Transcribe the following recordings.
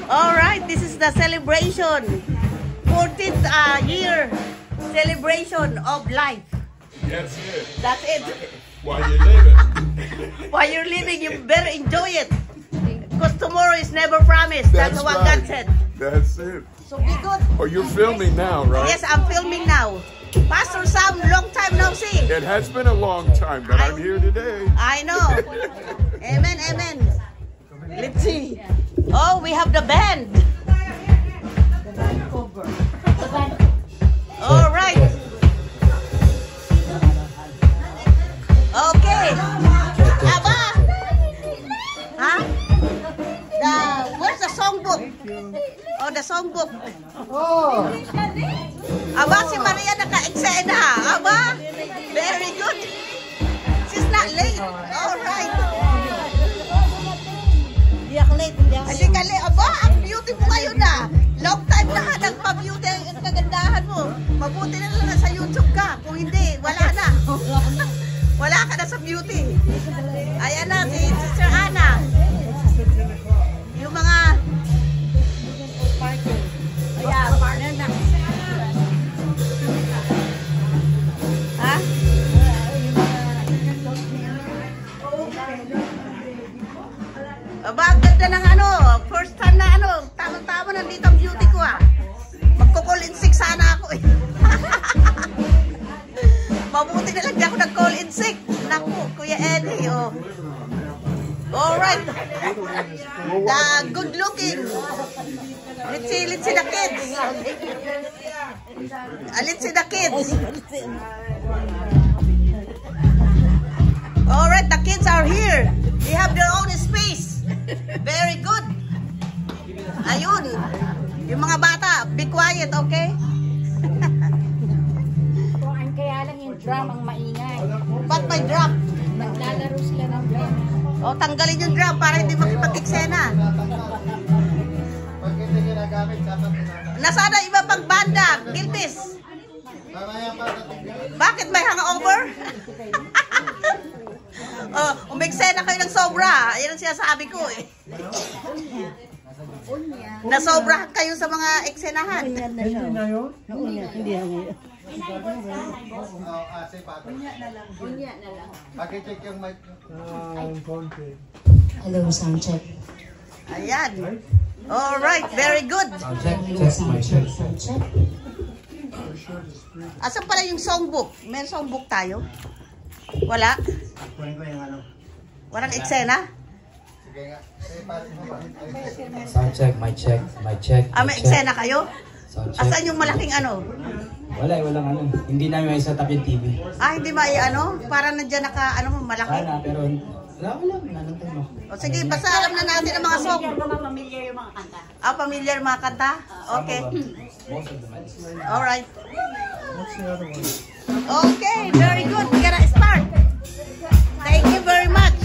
All right, this is the celebration. 14th year celebration of life. That's it. That's it. While you're living. While you're living, you better enjoy it. Because tomorrow is never promised. That's what God said. That's it. So be good. Oh, you're filming now, right? Yes, I'm filming now. Pastor Sam, long time no see. It has been a long time, but I'm here today. I know. Amen, amen. Let's see. Oh, we have the band. All right. Okay. Aba. Huh? Where's the songbook? Oh, the songbook. Oh. Aba, si Maria naka-eksena. Aba, very good. She's not late. All right. Hindi ako late. Kasi kali, aba, ang beauty mo ngayon na. Long time na nagpa-beauty ang kagandahan mo. Mabuti na lang sa YouTube ka. Kung hindi, wala na. Wala ka na sa beauty. Ayan na, si Sister Ana. Yung mga... Ayan, partner na. Ha? Aba, ang ganda ng ano. First time na ano. Tama-tama nandito ang beauty ko ah. Magko-call in sick sana ako eh. Mabuti na lang di ako nag-call in sick. Naku, Kuya Eddie oh. Alright. The good looking. Let's see the kids. Let's see the kids. Alright, the kids are here. They have their own space. Very good. Ayun. Yung mga bata, be quiet, okay? Kaya lang yung drum ang maingay. Ba't may drum? Naglalaro sila ng drum. O, tanggalin yung drum para hindi makipag-eksena. Nasaan ang iba pang banda? Giltis? Bakit may hangover? Umeksena kayo ng sobra. Ayan ang sinasabi ko eh. Nasobrahan kayo sa mga eksenahan. Hindi na yun? Hindi na yun. Unya na lang. Pakicheck yung mic. Hello, sound check. Ayan. Alright, very good. Sound check. Asan pala yung songbook? May songbook tayo? Wala? Walang eksena? Sound check, mic check, mic check. May eksena kayo? Sound check. Asan yung malaking ano? Walang ano. Hindi namin may setup yung TV. Hindi ba ano? Para nandiyan naka ano malaki? Sana, pero wala. Nanantay mo. O sige, basta alam na natin ang mga song. Familiar yung mga kanta. Familiar mga kanta? Okay. Most of them. Alright. What's the other one? Okay, very good. We're gonna start. Thank you very much.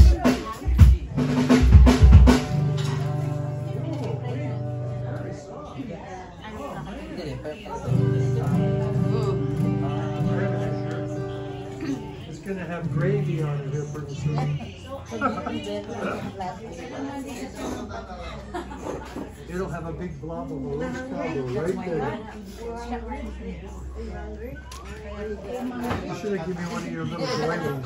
It's gonna have gravy on it here pretty soon. It'll have a big blob of orange powder right there. You should have given me one of your little boilers.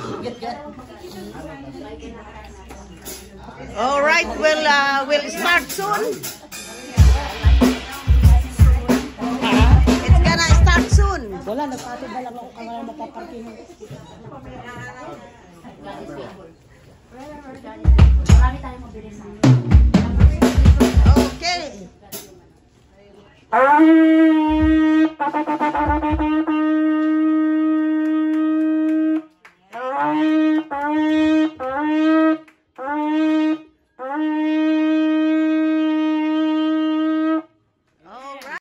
All right, we'll start soon. It's gonna start soon. Wala, nagpatid na lang ako kung wala napaparking. Marami tayong mabilis na. Okay.